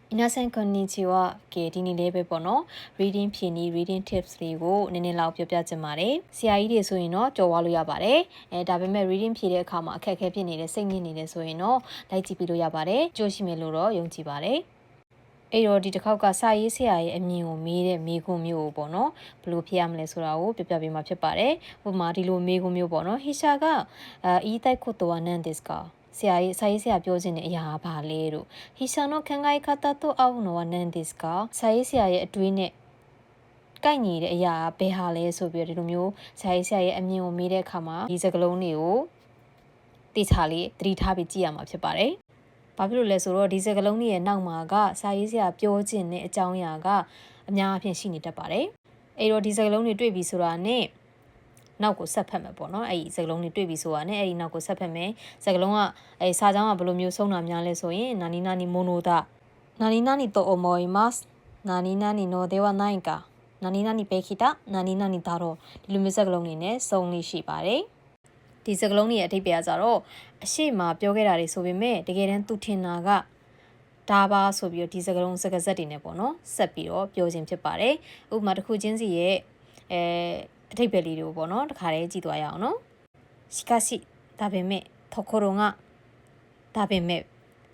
皆さんこんにちは。ဒီနေ့လေးပဲပေါ့နော် reading ဖြည့်နည်း reading tips တွေကိုနည်းနည်းလောက်ပြောပြချင်ပါတယ်ဆရာကြီးတွေဆိုရင်တော့ကြော်ဝါလို့ရပါတယ်ဒါပေမဲ့ reading ဖြည့်တဲ့အခါမှာအခက်အခဲဖြစ်နေတဲ့စိတ်ညစ်နေတယ်ဆိုရင်တော့လိုက်ကြည့်ပြီးလို့ရပါတယ်ကြိုးရှိမယ်လို့တော့ယုံကြည်ပါတယ်အဲ့တော့ဒီတစ်ခေါက်ကစာရေးဆရာရဲ့အမြင်ကိုမေးတဲ့မေးခွန်းမျိုးပေါ့နော်ဘယ်လိုဖြေရမလဲဆိုတာကိုပြပြပေးမှာဖြစ်ပါတယ်ဥပမာဒီလိုမေးခွန်းမျိုးပေါ့နော်ဟီရှာကအီးတိုက်ことは何ですかဆရာကြီးဆရာပြောခြင်းတဲ့အရာဘာလဲတို့ဟီရှာの考え方と合うのは何ですかဆရာကြီးဆရာရဲ့အတွေးနဲ့ကိုက်ညီတဲ့အရာဘယ်ဟာလဲဆိုပြီးတော့ဒီလိုမျိုးဆရာကြီးဆရာရဲ့အမြင်ကိုမေးတဲ့အခါမှာဒီစကားလုံးတွေကိုတိကျလေးသတိထားပြီးကြည့်ရမှာဖြစ်ပါတယ်ဘာဖြစ်လို့လဲဆိုတော့ဒီစကားလုံးတွေရဲ့နောက်မှာကစာရေးဆရာပြောခြင်းတဲ့အကြောင်းအရာကအများအပြားရှိနေတတ်ပါတယ်အဲ့တော့ဒီစကားလုံးတွေတွေ့ပြီဆိုတာနဲ့နောက်ကိုဆက်ဖက်မယ်ပေါ့နော်အဲ့ဒီစကားလုံးတွေတွေ့ပြီဆိုတာနဲ့အဲ့ဒီနောက်ကိုဆက်ဖက်မယ်စကားလုံးကအဲ့စာကြောင်းကဘယ်လိုမျိုးဆုံးတာများလဲဆိုရင်နာနီနာနီမိုနိုဒါနာနီနာနီと思いますနာနီနာနီのではないかနာနီနာနီပဲခိတာနာနီနာနီဒါတော့ဒီလိုမျိုးစကားလုံးတွေနဲ့ဆုံးလေးရှိပါတယ်ဒီစကားလုံးတွေရဲ့အဓိပ္ပာယ်ကတော့အရှိမပြောခဲ့တာတွေဆိုပေမဲ့တကယ်တမ်းသူထင်တာကဒါပါဆိုပြီးတော့ဒီစကားလုံးစကားဆက်တွေနဲ့ပေါ့နော်ဆက်ပြီးတော့ပြောခြင်းဖြစ်ပါတယ်ဥပမာတစ်ခုချင်းစီရဲ့အဓိပ္ပာယ်လေးတွေကိုပေါ့နော်တခါတည်းကြည့်သွားရအောင်နော်しかしဒါပေမဲ့ところがဒါပေမဲ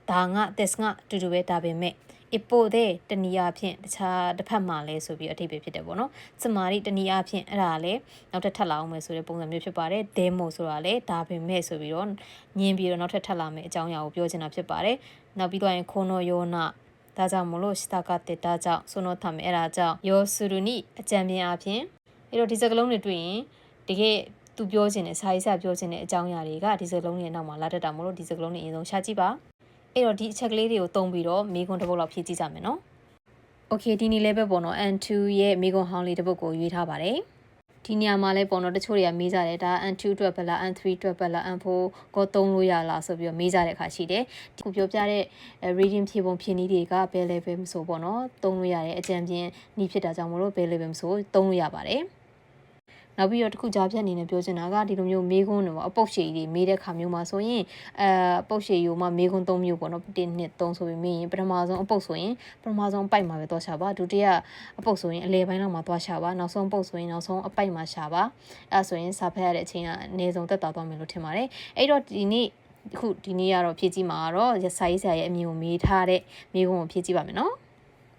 ့ဒါငါတက်ငါတူတူပဲဒါပေမဲ့一方でတနည်းအားဖြင့်တခြားတစ်ဖက်မှာလဲဆိုပြီးအဓိပ္ပာယ်ဖြစ်တယ်ပေါ့နော်つまりတနည်းအားဖြင့်အဲ့ဒါလည်းနောက်ထပ်ထပ်လာအောင်မယ်ဆိုတဲ့ပုံစံမျိုးဖြစ်ပါတယ်ဒဲမို့ဆိုတာလည်းဒါပေမဲ့ဆိုပြီးတော့ညင်းပြီးတော့နောက်ထပ်ထပ်လာမယ်အကြောင်းအရာကိုပြောချင်တာဖြစ်ပါတယ်နောက်ပြီးတော့ရင်ခိုနိုယောနာဒါကြောင့်မလို့したかってဒါကြောင့်そのためအဲ့ဒါကြောင့်要するにအကြံပြအားဖြင့်အဲ့တော့ဒီစကားလုံးတွေတွေ့ရင်တကယ်သူပြောချင်တဲ့စာရေးစာပြောချင်တဲ့အကြောင်းအရာတွေကဒီစကားလုံးတွေနောက်မှာလာတတ်တာမို့လို့ဒီစကားလုံးတွေအရင်ဆုံးရှာကြည့်ပါအဲ့တော့ဒီအချက်ကလေးတွေကိုတုံးပြီးတော့မိကွန်းတစ်ပုတ်လောက်ဖြည့်ကြည့်ကြမယ်နော်။ Okay ဒီနေ့လည်းပဲပေါ့နော် N2 ရဲ့မိကွန်းဟောင်းလေးတစ်ပုတ်ကိုရွေးထားပါတယ်။ဒီနေရာမှာလည်းပေါ့နော်တချို့တွေကမေးကြတယ်ဒါ N2 အတွက်ပဲလား N3 အတွက်ပဲလား N4 ကိုသုံးလို့ရလားဆိုပြီးတော့မေးကြတဲ့အခါရှိတယ်။ဒီခုပြောပြတဲ့ reading ဖြည့်ပုံဖြည့်နည်းတွေကဘယ် level မဆိုပေါ့နော်သုံးလို့ရတဲ့အကြံပြင်းနည်းဖြစ်တာကြောင့်မလို့ဘယ် level မဆိုသုံးလို့ရပါတယ်။နောက်ပြီးတော့တခုကြားဖြတ်အနေနဲ့ပြောချင်တာကဒီလိုမျိုးမေးခွန်းတွေပေါ့အပုတ်ရှည်ကြီးမေးတဲ့ခါမျိုးမှာဆိုရင်ပုတ်ရှည်ယူမှာမေးခွန်း၃မျိုးပေါ့နော်1 2 3ဆိုပြီးမေးရင်ပထမဆုံးအပုတ်ဆိုရင်ပထမဆုံးအပိုက်မှာပဲသွားရှာပါဒုတိယအပုတ်ဆိုရင်အလဲပိုင်းလောက်မှာသွားရှာပါနောက်ဆုံးပုတ်ဆိုရင်နောက်ဆုံးအပိုက်မှာရှာပါအဲဆိုရင်စာဖတ်ရတဲ့အချိန်ကအနည်းဆုံးသက်သာသွားမယ်လို့ထင်ပါတယ်အဲ့တော့ဒီနေ့ဒီနေ့ကတော့ဖြည့်ကြည့်မှာတော့စာရေးဆရာရဲ့အမြင်ကိုမေးထားတဲ့မေးခွန်းကိုဖြည့်ကြည့်ပါမယ်နော်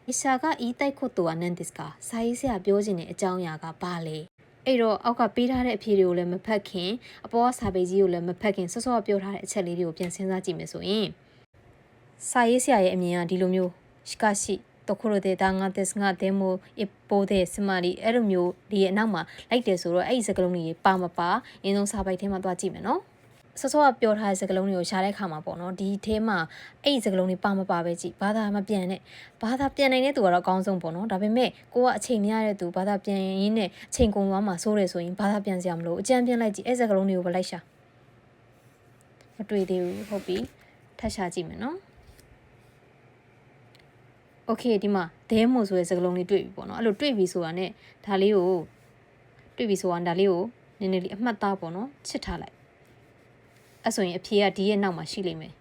အရှာက言いたいことは何ですかစာရေးဆရာပြောချင်တဲ့အကြောင်းအရာကဘာလဲအဲ့တော့အောက်ကပေးထားတဲ့အဖြေတွေကိုလည်းမဖတ်ခင်အပေါ်ကစာပေကြီးကိုလည်းမဖတ်ခင်စောစောပြောထားတဲ့အချက်လေးတွေကိုပြန်စဉ်းစားကြည့်မယ်ဆိုရင်စာရေးဆရာရဲ့အမြင်ကဒီလိုမျိုးしかしところでだがですがでも一方でつまりအဲ့လိုမျိုးဒီရဲ့အနောက်မှာလိုက်တယ်ဆိုတော့အဲ့ဒီစကားလုံးတွေပါမပါအင်းဆုံးစာပိုက်ထဲမှာသွားကြည့်မယ်နော်စောစောကပြောထားတဲ့စကားလုံးတွေကိုရှားတဲ့ခါမှာပေါ့နော်ဒီထဲမှာအဲ့ဒီစကားလုံးတွေပါမပါပဲကြည့်ဘာသာမပြန်နဲ့ဘာသာပြန်နိုင်တဲ့သူကတော့အကောင်းဆုံးပေါ့နော်ဒါပေမဲ့ကိုကအချိန်မရတဲ့သူဘာသာပြန်ရင်းနဲ့အချိန်ကုန်သွားမှဆိုးတယ်ဆိုရင်ဘာသာပြန်စရာမလိုအကြံပြန်လိုက်ကြည့်အဲ့စကားလုံးတွေကိုပဲလိုက်ရှာမတွေ့သေးဘူးဟုတ်ပြီထပ်ရှာကြည့်မယ်နော်โอเคဒီမှာဒဲမို့ဆိုတဲ့စကားလုံးလေးတွေ့ပြီပေါ့နော်အဲ့လိုတွေ့ပြီဆိုတာနဲ့ဒါလေးကိုတွေ့ပြီဆိုတာဒါလေးကိုနည်းနည်းလေးအမှတ်သားပေါ့နော်ချစ်ထားလိုက်အဲ့ဆိုရင်အဖြေကဒီရဲ့နောက်မှာရှိလိမ့်မယ်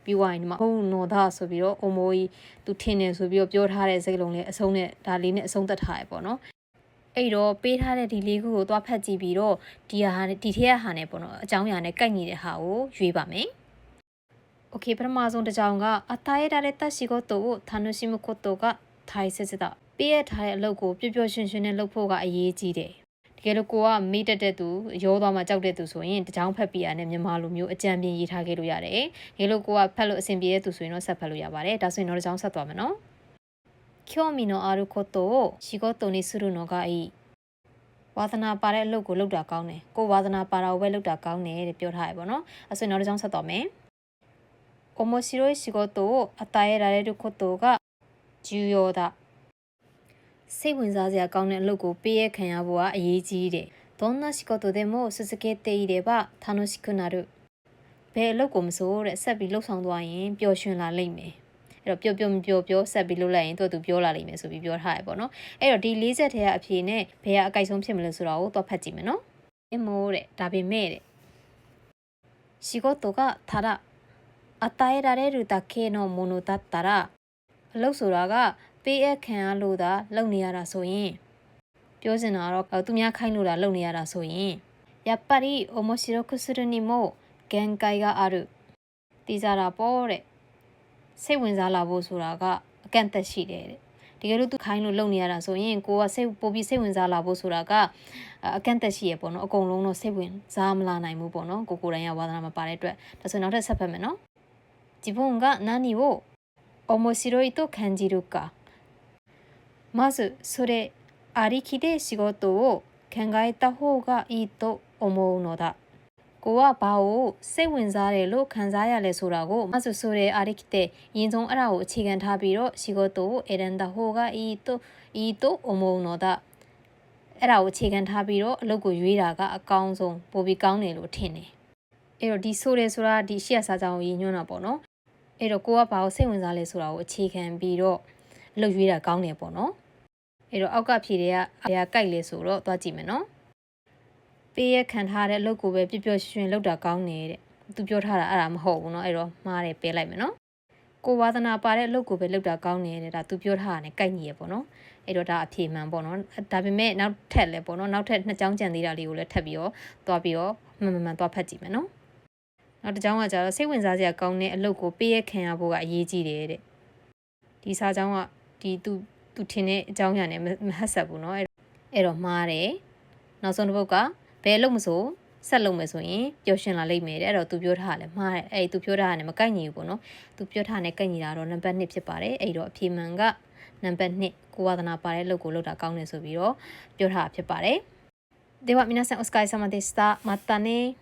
ပြီးွားရင်ဒီမှာဟုတ်နော်ဒါဆိုပြီးတော့အမိုးကြီးသူထင်တယ်ဆိုပြီးတော့ပြောထားတဲ့စကားလုံးလေးအဆုံးနဲ့ဒါလေးနဲ့အဆုံးသတ်ထားရပေါ့နော်အဲ့တော့ပေးထားတဲ့ဒီလေးခုကိုသွားဖတ်ကြည့်ပြီးတော့ဒီထဲကဟာနဲ့ပေါ့နော်အကြောင်းအရာနဲ့ကိုက်ညီတဲ့ဟာကိုရွေးပါမယ်โอเคပထမဆုံးတစ်ကြောင်က与えられた仕事を楽しむことが大切だပေးရထားတဲ့အလုပ်ကိုပျော်ပျော်ရွှင်ရွှင်နဲ့လုပ်ဖို့ကအရေးကြီးတယ်တကယ်လို့ကိုကမေ့တတ်တဲ့သူရောသွားမှကြောက်တဲ့သူဆိုရင်တကြောင်ဖက်ပြရနဲ့မြန်မာလိုမျိုးအကြံပြင်းရေးထားခဲ့လို့ရတယ်။ဒီလိုကိုကဖက်လို့အဆင်ပြေတဲ့သူဆိုရင်တော့ဆက်ဖက်လို့ရပါတယ်။ဒါဆိုရင်တော့တကြောင်ဆက်သွားမယ်နော်။興味のあることを仕事にするのがいい။ဝါသနာပါတဲ့အလုပ်ကိုလုပ်တာကောင်းတယ်။ကိုဝါသနာပါတာကိုပဲလုပ်တာကောင်းတယ်တဲ့ပြောထားရပေါ့နော်။အဲဆိုရင်တော့တကြောင်ဆက်သွားမယ်။面白い仕事を与えられることが重要だ။စိတ်ဝင်စားစရာကောင်းတဲ့အလုပ်ကိုပေးရခံရဖို့ကအရေးကြီးတယ်။どんな仕事でも続けていれば楽しくなる။ဘယ်အလုပ်ကိုမဆိုတဲ့ဆက်ပြီးလှုပ်ဆောင်သွားရင်ပျော်ရွှင်လာလိမ့်မယ်။အဲ့တော့ပျော်ဆက်ပြီးလှုပ်လိုက်ရင်သူပြောလာလိမ့်မယ်ဆိုပြီးပြောထားရပေါ့နော်။အဲ့တော့ဒီ၄ချက်ထဲကအဖြေနဲ့ဘယ်ကအကိုက်ဆုံးဖြစ်မလဲဆိုတာကိုသွားဖတ်ကြည့်မယ်နော်။အမိုးတဲ့ဒါပေမဲ့တဲ့仕事がただ与えられるだけのものだったらအလုပ်ဆိုတာကပေးအပ်ခံရလို့သာလုပ်နေရတာဆိုရင်ပြောစင်တာတော့သူများခိုင်းလို့တာလုပ်နေရတာဆိုရင်やっぱり面白くするにも限界があるတည်စားတာပေါ့တဲ့စိတ်ဝင်စားလာဖို့ဆိုတာကအကန့်အသတ်ရှိတယ်တဲ့တကယ်လို့သူခိုင်းလို့လုပ်နေရတာဆိုရင်ကိုကပိုပြီးစိတ်ဝင်စားလာဖို့ဆိုတာကအကန့်အသတ်ရှိရပေါ့နော်အကုန်လုံးတော့စိတ်ဝင်စားမလာနိုင်ဘူးပေါ့နော်ကိုယ်တိုင်ကဝါသနာမပါတဲ့အတွက်ဒါဆိုနောက်ထပ်ဆက်ဖတ်မယ်နော်自分が何を面白いと感じるかまずそれありきで仕事を考えた方がいいと思うのだကိုကဘာကိုစိတ်ဝင်စားတယ်လို့ခံစားရလဲဆိုတာကိုမဆူဆိုတဲ့အာရိကတဲ့ယင်းဆုံးအဲ့ဒါကိုအခြေခံထားပြီးတော့仕事を選んだ方がいいと思うのだအဲ့ဒါကိုအခြေခံထားပြီးတော့အလုပ်ကိုရွေးတာကအကောင်းဆုံးပိုပြီးကောင်းတယ်လို့ထင်တယ်အဲ့တော့ဒီဆိုတယ်ဆိုတာဒီရှေ့စာကြောင်းကိုရည်ညွှန်းတာပေါ့နော်အဲ့တော့ကိုကဘာကိုစိတ်ဝင်စားလဲဆိုတာကိုအခြေခံပြီးတော့အလုပ်ရွေးတာကောင်းတယ်ပေါ့နော်အဲ့တော့အောက်ကဖြေတွေကအားရကြိုက်လဲဆိုတော့သွားကြည့်မယ်နော်ပေးရခံထားတဲ့အလုပ်ကိုပဲပြပြရွှင်လုပ်တာကောင်းနေတဲ့သူပြောထားတာအဲ့ဒါမဟုတ်ဘူးเนาะအဲ့တော့မှားတယ်ပေးလိုက်မယ်เนาะကိုဝါသနာပါတဲ့အလုပ်ကိုပဲလုပ်တာကောင်းနေတဲ့ဒါသူပြောထားတာ ਨੇ ကိုက်ညီရပေါ့เนาะအဲ့တော့ဒါအဖြေမှန်ပေါ့เนาะဒါပေမဲ့နောက်ထပ်လဲပေါ့เนาะနောက်ထပ်နှစ်ကြောင်းကြံသေးတာလေးကိုလည်းထပ်ပြီးတော့သွားပြီးတော့မှန်သွားဖတ်ကြည့်မယ်เนาะနောက်တစ်ကြောင်းကကျတော့စိတ်ဝင်စားစရာကောင်းတဲ့အလုပ်ကိုပေးရခံရဖို့ကအရေးကြီးတယ်တဲ့ဒီစာကြောင်းကဒီသူထင်တဲ့အကြောင်းအရာ ਨੇ မဟတ်ဆက်ဘူးเนาะအဲ့တော့မှားတယ်နောက်ဆုံးတစ်ပုဒ်ကဘယ်လို့မဆိုဆက်လုပ်မယ်ဆိုရင်ပျော်ရွှင်လာလိမ့်မယ်တဲ့အဲ့တော့သူပြောထားတယ်မှားတယ်အဲ့သူပြောထားတာနဲ့မကိုက်ညီဘူးပေါ့နော်သူပြောထားတဲ့ကိုက်ညီတာတော့နံပါတ်1ဖြစ်ပါတယ်အဲ့တော့အဖြေမှန်ကနံပါတ်2ကိုဝါသနာပါတဲ့လုပ်ကိုလုပ်တာကောင်းတယ်ဆိုပြီးတော့ပြောထားတာဖြစ်ပါတယ်では皆さんお疲れ様でしたまたね